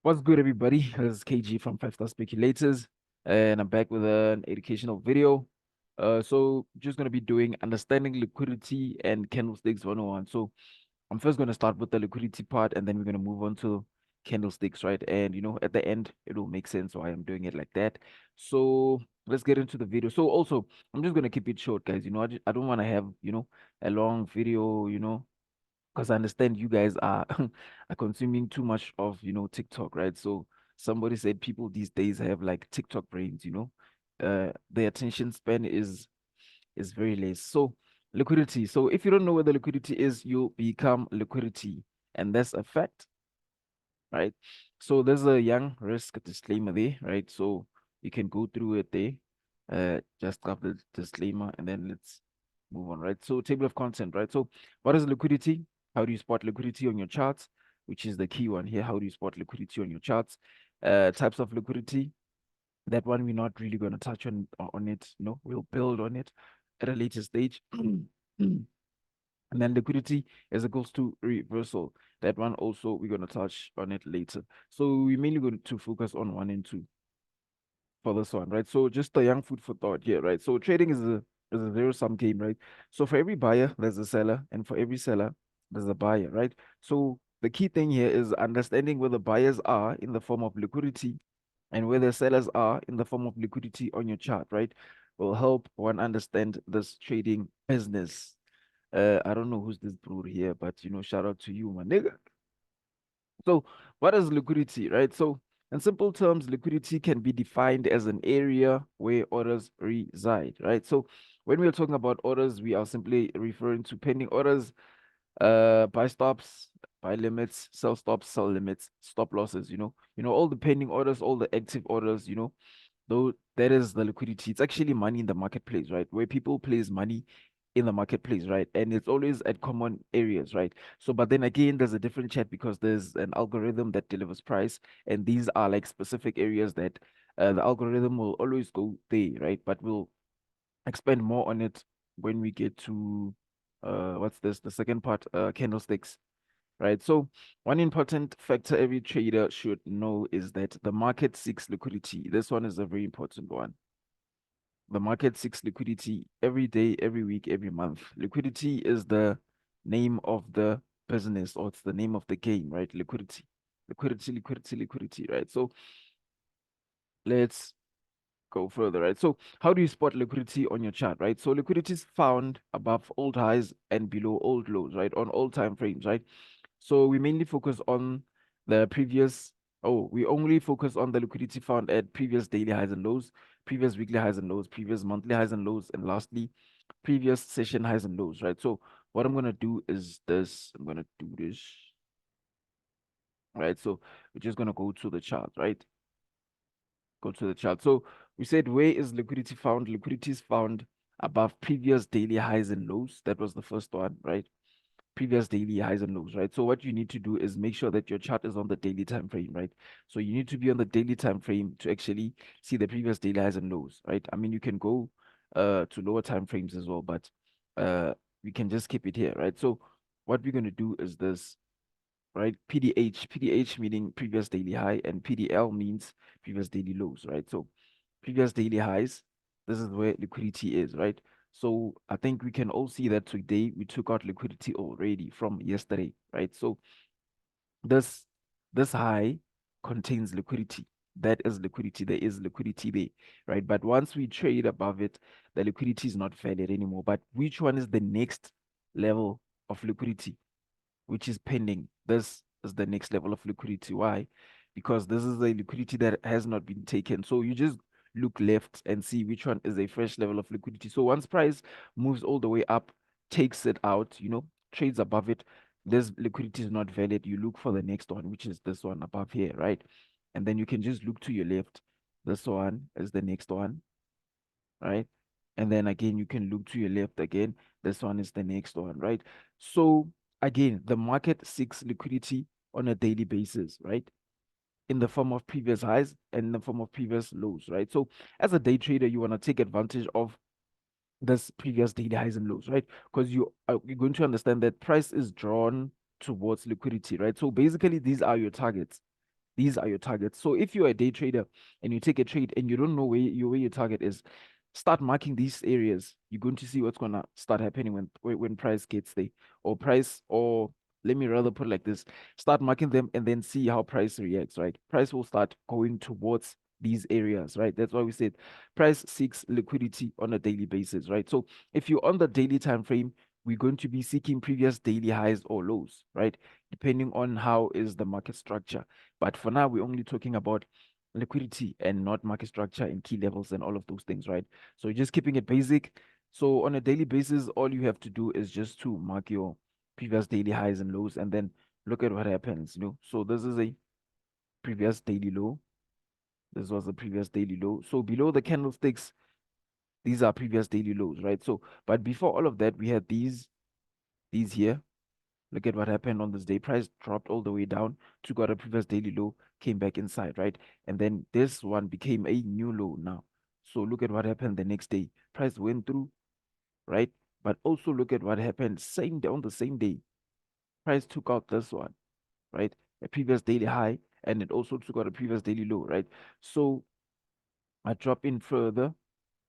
What's good, everybody? This is KG from Five Star Speculators, and I'm back with an educational video. So just gonna be doing understanding liquidity and candlesticks 101. So I'm first gonna start with the liquidity part, and then we're gonna move on to candlesticks, right? And at the end, it will make sense why I'm doing it like that. So let's get into the video. So also, I'm just gonna keep it short, guys. I don't want to have a long video, because I understand you guys are are consuming too much of TikTok, right? So somebody said people these days have like TikTok brains, their attention span is very less. So liquidity. So if you don't know what the liquidity is, you become liquidity, and that's a fact, right? So there's a young risk disclaimer there, right? So you can go through it there. Just grab the disclaimer and then let's move on, right? So table of content, right? So what is liquidity? How do you spot liquidity on your charts? Which is the key one here. How do you spot liquidity on your charts? Types of liquidity. That one we're not really going to touch on it. We'll build on it at a later stage. And then liquidity is equals to reversal. That one also we're going to touch on it later. So we're mainly going to focus on one and two for this one, right? So just a young food for thought here, right? So trading is a zero sum game, right? So for every buyer, there's a seller, and for every seller, there's a buyer, right? So the key thing here is understanding where the buyers are in the form of liquidity and where the sellers are in the form of liquidity on your chart, right? Will help one understand this trading business. I don't know who's this bro here, but shout out to you, my nigga. So, what is liquidity, right? So, in simple terms, liquidity can be defined as an area where orders reside, right? So, when we are talking about orders, we are simply referring to pending orders, buy stops, buy limits, sell stops, sell limits, stop losses. All the pending orders, all the active orders. Though that is the liquidity. It's actually money in the marketplace, right? Where people place money in the marketplace, right? And it's always at common areas, right? So, but then again, there's a different chat because there's an algorithm that delivers price, and these are like specific areas that the algorithm will always go there, right? But we'll expand more on it when we get to what's this? The second part, candlesticks, right? So one important factor every trader should know is that the market seeks liquidity. This one is a very important one. The market seeks liquidity every day, every week, every month. Liquidity is the name of the business, or it's the name of the game, right? Liquidity, liquidity, liquidity, liquidity, right? So let's go further, right? So how do you spot liquidity on your chart, right? So liquidity is found above old highs and below old lows, right? On all time frames, right? So we mainly focus on the previous, we only focus on the liquidity found at previous daily highs and lows, previous weekly highs and lows, previous monthly highs and lows, and lastly, previous session highs and lows, right? So what I'm going to do is this. I'm going to do this, right? So we're just going to go to the chart, right? Go to the chart. So we said, where is liquidity found? Liquidity is found above previous daily highs and lows. That was the first one, right? Previous daily highs and lows, right? So what you need to do is make sure that your chart is on the daily time frame, right? So you need to be on the daily time frame to actually see the previous daily highs and lows, right? I mean, you can go to lower time frames as well, but we can just keep it here, right? So what we're going to do is this, right? PDH meaning previous daily high, and PDL means previous daily lows, right? So previous daily highs, this is where liquidity is, right? So I think we can all see that today we took out liquidity already from yesterday, right? So this this high contains liquidity. That is liquidity. There is liquidity there, right? But once we trade above it, the liquidity is not valid anymore. But which one is the next level of liquidity, which is pending? This is the next level of liquidity. Why? Because this is a liquidity that has not been taken. So you just look left and see which one is a fresh level of liquidity. So once price moves all the way up, takes it out, trades above it, this liquidity is not valid. You look for the next one, which is this one above here, right? And then you can just look to your left. This one is the next one, right? And then again, you can look to your left again. This one is the next one, right? So again, the market seeks liquidity on a daily basis, right? In the form of previous highs and in the form of previous lows, right? So as a day trader, you want to take advantage of this previous daily highs and lows, right? Because you're going to understand that price is drawn towards liquidity, right? So basically, these are your targets. These are your targets. So if you're a day trader and you take a trade and you don't know where your target is, start marking these areas. You're going to see what's gonna start happening when price gets there, or let me rather put it like this: start marking them and then see how price reacts. Right, price will start going towards these areas. Right, that's why we said price seeks liquidity on a daily basis. Right, so if you're on the daily time frame, we're going to be seeking previous daily highs or lows. Right, depending on how is the market structure. But for now, we're only talking about liquidity and not market structure and key levels and all of those things, right? So just keeping it basic. So on a daily basis, all you have to do is just to mark your previous daily highs and lows and then look at what happens, you know. So this is a previous daily low. This was the previous daily low. So below the candlesticks, these are previous daily lows, right? So, but before all of that, we had these here. Look at what happened on this day. Price dropped all the way down, took out a previous daily low, came back inside, right? And then this one became a new low now. So look at what happened the next day. Price went through, right? But also look at what happened same day on the same day. Price took out this one, right? A previous daily high, and it also took out a previous daily low, right? So I drop in further.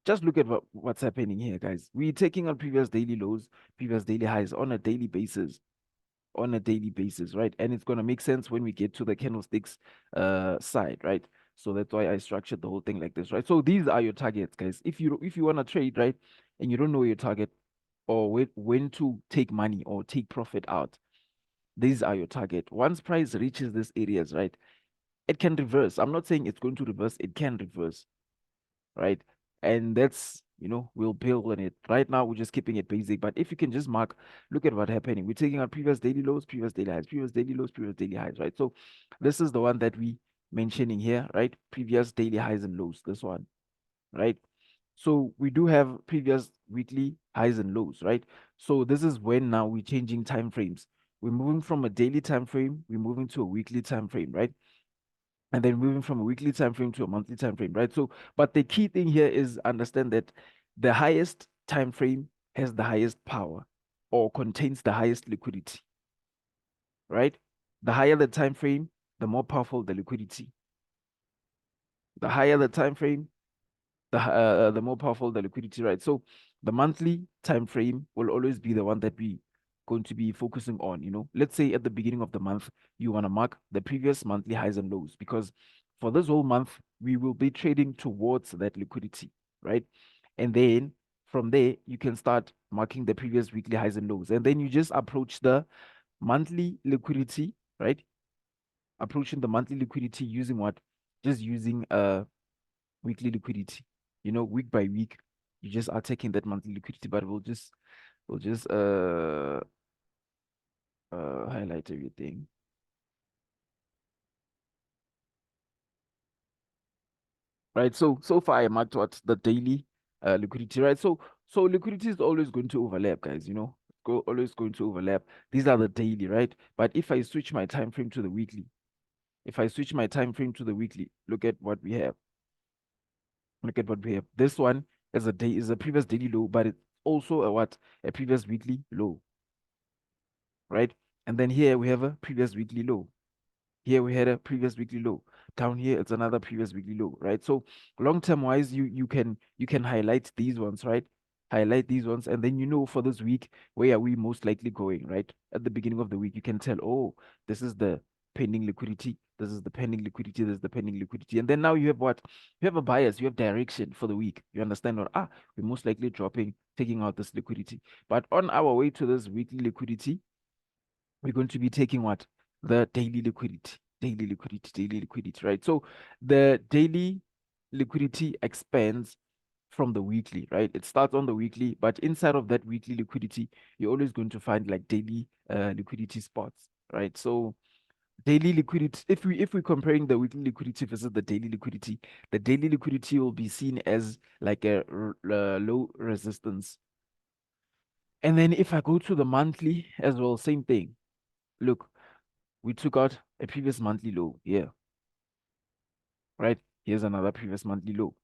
Just look at what's happening here, guys. We're taking out previous daily lows, previous daily highs on a daily basis, right? And it's going to make sense when we get to the candlesticks side, right? So that's why I structured the whole thing like this, right? So these are your targets, guys. If you want to trade, right, and you don't know your target or when to take money or take profit out, these are your target. Once price reaches these areas, right, it can reverse. I'm not saying it's going to reverse, it can reverse, right? And that's, we'll build on it. Right now, we're just keeping it basic. But if you can just mark, look at what's happening. We're taking out previous daily lows, previous daily highs, previous daily lows, previous daily highs, right? So this is the one that we mentioning here, right? Previous daily highs and lows, this one, right? So we do have previous weekly highs and lows, right? So this is when now we're changing time frames. We're moving from a daily time frame, we're moving to a weekly time frame, right? And then moving from a weekly time frame to a monthly time frame, right? So, but the key thing here is understand that the highest time frame has the highest power or contains the highest liquidity, right? The higher the time frame, the more powerful the liquidity. The higher the time frame, the more powerful the liquidity, right? So the monthly time frame will always be the one that we going to be focusing on. Let's say at the beginning of the month you want to mark the previous monthly highs and lows, because for this whole month we will be trading towards that liquidity, right? And then from there you can start marking the previous weekly highs and lows, and then you just approach the monthly liquidity, right? Approaching the monthly liquidity using what? Just using weekly liquidity. Week by week, you just are taking that monthly liquidity, but we'll just highlight everything. Right. So far I marked what the daily liquidity, right? So liquidity is always going to overlap, guys, always going to overlap. These are the daily, right? But if I switch my time frame to the weekly, look at what we have. Look at what we have. This one is a previous daily low, but it's also a previous weekly low, right? And then here we have a previous weekly low. Here we had a previous weekly low. Down here it's another previous weekly low, right? So long-term wise, you can highlight these ones, right? Highlight these ones, and then for this week, where are we most likely going, right? At the beginning of the week, you can tell, oh, this is the pending liquidity, this is the pending liquidity, this is the pending liquidity. And then now you have what? You have a bias, you have direction for the week. You understand what? We're most likely dropping, taking out this liquidity. But on our way to this weekly liquidity, we're going to be taking what? The daily liquidity, right? So the daily liquidity expands from the weekly, right? It starts on the weekly, but inside of that weekly liquidity, you're always going to find like daily liquidity spots, right? So daily liquidity, if we're comparing the weekly liquidity versus the daily liquidity will be seen as like a low resistance. And then if I go to the monthly as well, same thing. Look, we took out a previous monthly low here, right? Here's another previous monthly low,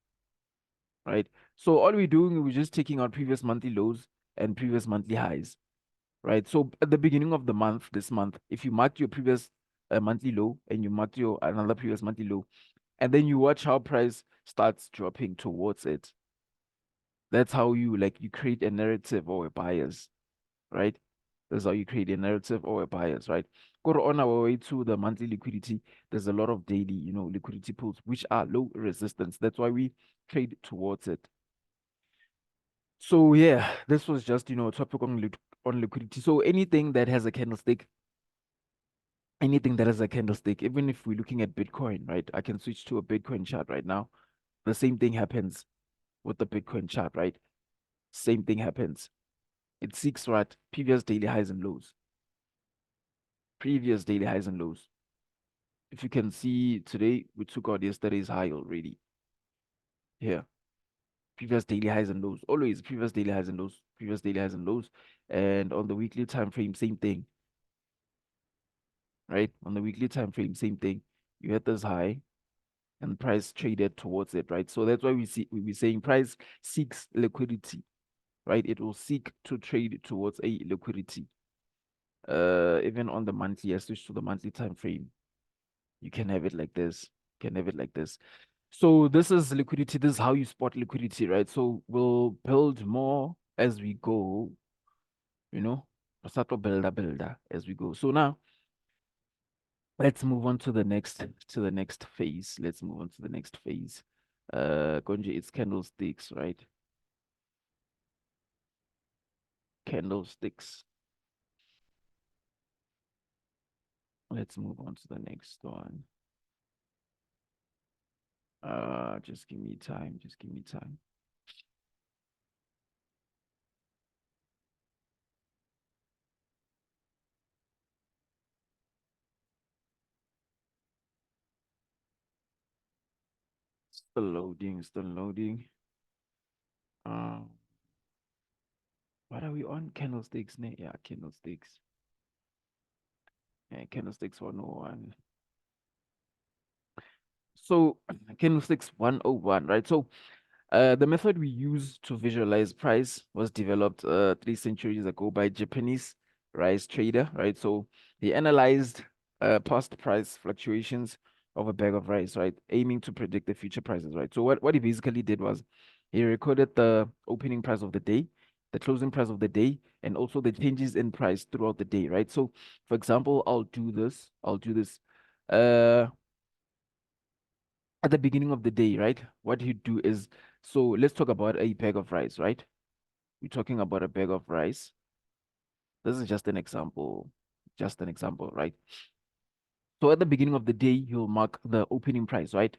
right? So all we're doing, we're just taking out previous monthly lows and previous monthly highs, right? So at the beginning of the month, this month, if you marked your previous a monthly low, and you marked your another previous monthly low, and then you watch how price starts dropping towards it. That's how you create a narrative or a bias, right? That's how you create a narrative or a bias, right? Go on our way to the monthly liquidity. There's a lot of daily, liquidity pools which are low resistance. That's why we trade towards it. So yeah, this was just a topic on liquidity. So anything that has a candlestick, even if we're looking at Bitcoin, right? I can switch to a Bitcoin chart right now. The same thing happens with the Bitcoin chart, right? Same thing happens. It seeks what? Previous daily highs and lows. Previous daily highs and lows. If you can see today, we took out yesterday's high already. Here. Previous daily highs and lows. Always previous daily highs and lows. Previous daily highs and lows. And on the weekly time frame, same thing. Right? On the weekly time frame, same thing. You hit this high and price traded towards it, right? So that's why we're saying price seeks liquidity, right? It will seek to trade towards a liquidity. Even on the monthly, I switch to the monthly time frame. You can have it like this. Can have it like this. So this is liquidity. This is how you spot liquidity, right? So we'll build more as we go, you know, start to builder as we go. So now let's move on to the next phase. Let's move on to the next phase. Konje, it's candlesticks, right? Candlesticks. Let's move on to the next one. Just give me time. Just give me time. Still loading, still loading. Um, what are we on? Candlesticks, yeah, candlesticks. Yeah, candlesticks 101. So candlesticks 101, right? So the method we use to visualize price was developed 3 centuries ago by Japanese rice trader, right? So he analyzed past price fluctuations of a bag of rice, right? Aiming to predict the future prices, right? So what he basically did was he recorded the opening price of the day, the closing price of the day, and also the changes in price throughout the day, right? So for example, I'll do this. Uh at the beginning of the day, right? What you do is, so let's talk about a bag of rice, right? We're talking about a bag of rice. This is just an example, right? So at the beginning of the day, you'll mark the opening price, right?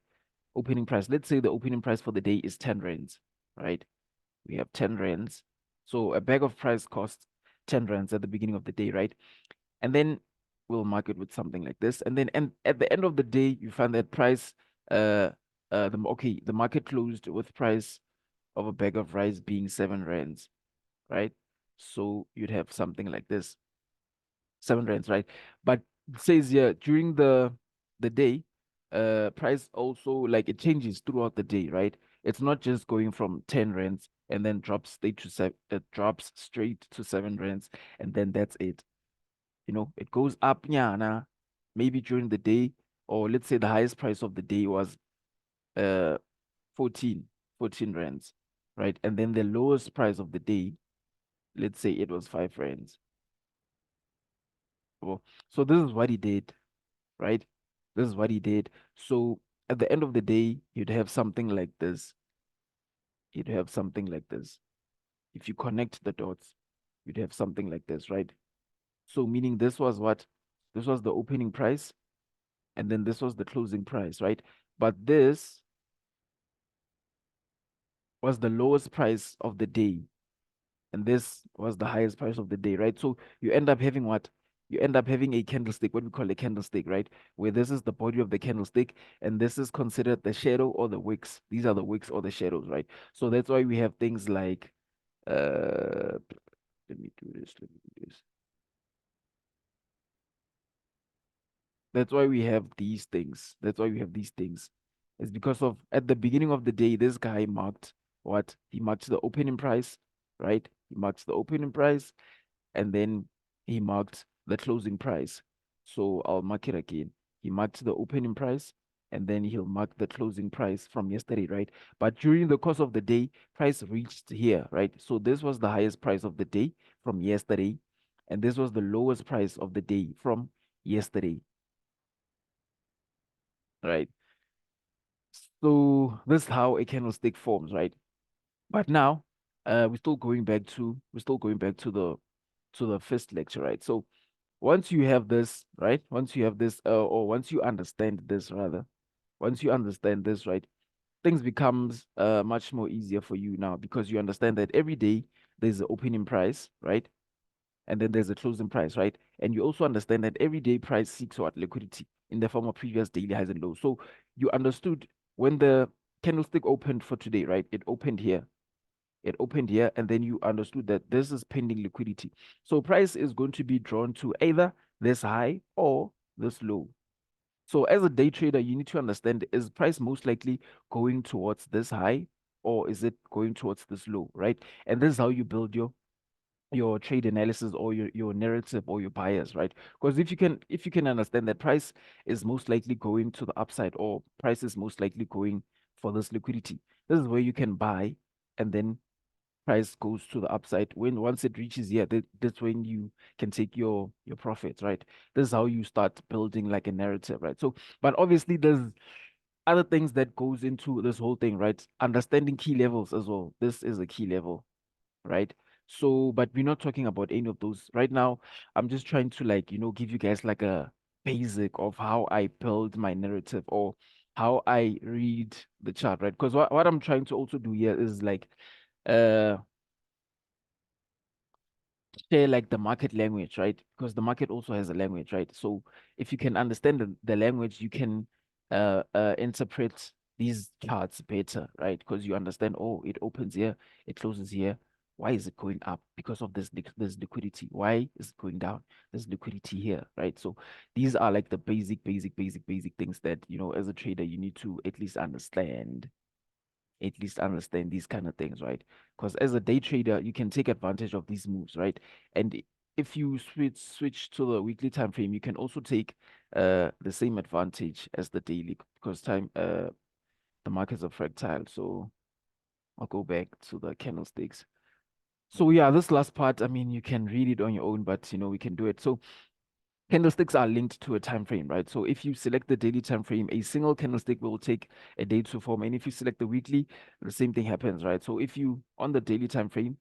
Opening price. Let's say the opening price for the day is 10 rands, right? We have 10 rands. So a bag of rice costs 10 rands at the beginning of the day, right? And then we'll mark it with something like this. And at the end of the day, you find that price, the market closed with price of a bag of rice being 7 rands, right? So you'd have something like this, 7 rands, right? But it says here during the day, price also like it changes throughout the day, right? It's not just going from 10 rands and then drops straight to 7 rands, and then that's it. It goes up, yeah, maybe during the day, or let's say the highest price of the day was uh 14, 14 rands, right? And then the lowest price of the day, let's say it was 5 rands. Well, so this is what he did, right? This is what he did. So at the end of the day, you'd have something like this. You'd have something like this. If you connect the dots, you'd have something like this, right? So meaning this was what? This was the opening price, and then this was the closing price, right? But this was the lowest price of the day, and this was the highest price of the day, right? So you end up having what? You end up having a candlestick, what we call a candlestick, right? Where this is the body of the candlestick, and this is considered the shadow or the wicks. These are the wicks or the shadows, right? So that's why we have things like, let me do this, let me do this. That's why we have these things. That's why we have these things. It's because of at the beginning of the day, this guy marked what? He marked the opening price, right? He marked the opening price, and then he marked the closing price. So I'll mark it again. He marked the opening price and then he'll mark the closing price from yesterday, right? But during the course of the day, price reached here, right? So this was the highest price of the day from yesterday, and this was the lowest price of the day from yesterday, right? So this is how a candlestick forms, right? But now, we're still going back to the first lecture, right? So once you have this, right? Once you have this, or once you understand this, rather, once you understand this, right, things becomes much more easier for you now because you understand that every day there's an opening price, right? And then there's a closing price, right? And you also understand that every day price seeks what liquidity in the form of previous daily highs and lows. So you understood when the candlestick opened for today, right? It opened here. It opened here, and then you understood that this is pending liquidity. So price is going to be drawn to either this high or this low. So as a day trader, you need to understand, is price most likely going towards this high or is it going towards this low, right? And this is how you build your trade analysis or your narrative or your bias, right? Because if you can understand that price is most likely going to the upside or price is most likely going for this liquidity, this is where you can buy, and then price goes to the upside. When once it reaches here, that's when you can take your profits, right? This is how you start building like a narrative, right? So but obviously there's other things that goes into this whole thing, right? Understanding key levels as well. This is a key level, right? So but we're not talking about any of those right now. I'm just trying to, like, give you guys like a basic of how I build my narrative or how I read the chart, right? Because what I'm trying to also do here is like uh share like the market language, right? Because the market also has a language, right? So if you can understand the language, you can interpret these charts better, right? Because you understand, oh, it opens here, it closes here. Why is it going up? Because of this liquidity. Why is it going down? There's liquidity here, right? So these are like the basic things that, as a trader, you need to at least understand these kind of things, right? Because as a day trader, you can take advantage of these moves, right? And if you switch to the weekly time frame, you can also take the same advantage as the daily because the markets are fractal. So I'll go back to the candlesticks. So yeah, this last part, I mean, you can read it on your own, but we can do it. So candlesticks are linked to a time frame, right? So if you select the daily time frame, a single candlestick will take a day to form. And if you select the weekly, the same thing happens, right? So if you on the daily time frame,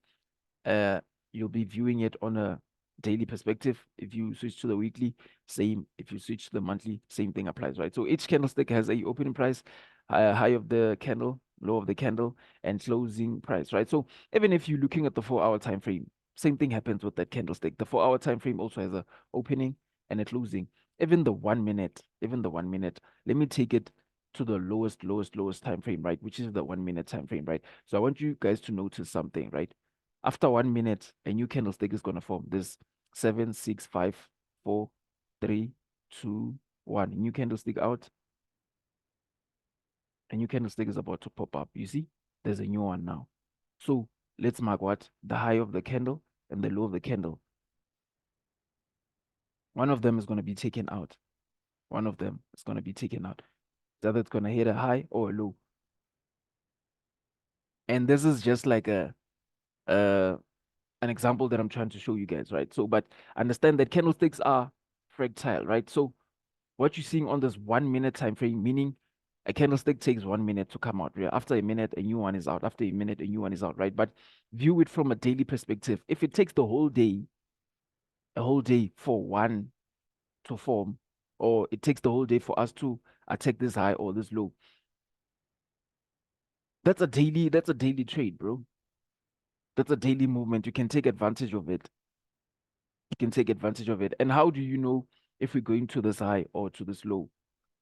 uh, you'll be viewing it on a daily perspective. If you switch to the weekly, same. If you switch to the monthly, same thing applies, right? So each candlestick has a opening price, high of the candle, low of the candle, and closing price, right? So even if you're looking at the 4 hour time frame, same thing happens with that candlestick. The 4 hour time frame also has a opening and a closing. Even the 1 minute. Let me take it to the lowest time frame, right? Which is the 1 minute time frame, right? So I want you guys to notice something, right? After 1 minute, a new candlestick is going to form. This 7, 6, 5, 4, 3, 2, 1. New candlestick out. A new candlestick is about to pop up. You see, there's a new one now. So let's mark what? The high of the candle and the low of the candle. One of them is going to be taken out. One of them is going to be taken out. The other is going to hit a high or a low. And this is just like uh an example that I'm trying to show you guys, right? So, but understand that candlesticks are fractal, right? So what you're seeing on this 1 minute time frame, meaning a candlestick takes 1 minute to come out. Yeah? After a minute, a new one is out. After a minute, a new one is out, right? But view it from a daily perspective. If it takes the whole day, a whole day for one to form, or it takes the whole day for us to attack this high or this low, that's a daily trade, bro. That's a daily movement. You can take advantage of it. You can take advantage of it. And how do you know if we're going to this high or to this low?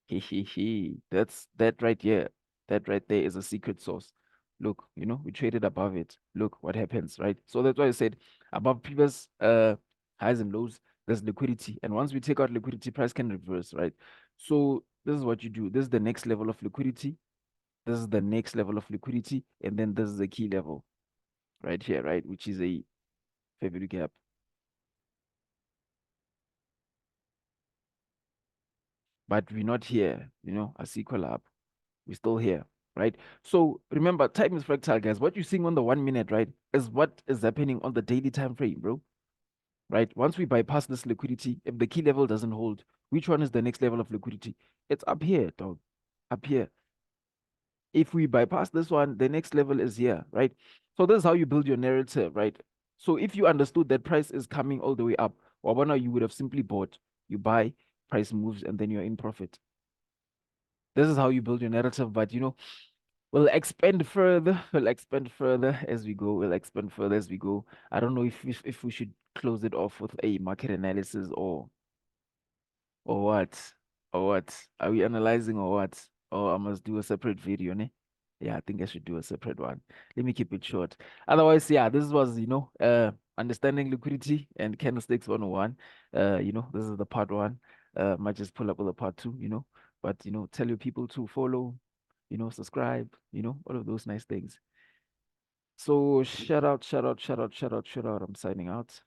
He. That's that right here. That right there is a secret sauce. Look, we traded above it. Look what happens, right? So that's why I said above previous highs and lows, there's liquidity. And once we take out liquidity, price can reverse, right? So this is what you do. This is the next level of liquidity. This is the next level of liquidity. And then this is the key level right here, right? Which is a fair value gap. but we're not here, a sequel up. We're still here, right? So remember, time is fractal, guys. What you're seeing on the 1 minute, right, is what is happening on the daily time frame, bro. Right? Once we bypass this liquidity, if the key level doesn't hold, which one is the next level of liquidity? It's up here, dog. Up here. If we bypass this one, the next level is here, right? So this is how you build your narrative, right? So if you understood that price is coming all the way up, Wabana, you would have simply bought, you buy, price moves, and then you're in profit. This is how you build your narrative, but we'll expand further. We'll expand further as we go. We'll expand further as we go. I don't know if we should close it off with a market analysis or what? Or what? Are we analyzing or what? Or I must do a separate video, ne? Yeah, I think I should do a separate one. Let me keep it short. Otherwise, yeah, this was, understanding liquidity and candlesticks 101. This is the part one. Might just pull up with a part two, but tell your people to follow, subscribe, all of those nice things. So shout out, shout out, shout out, shout out, shout out. I'm signing out.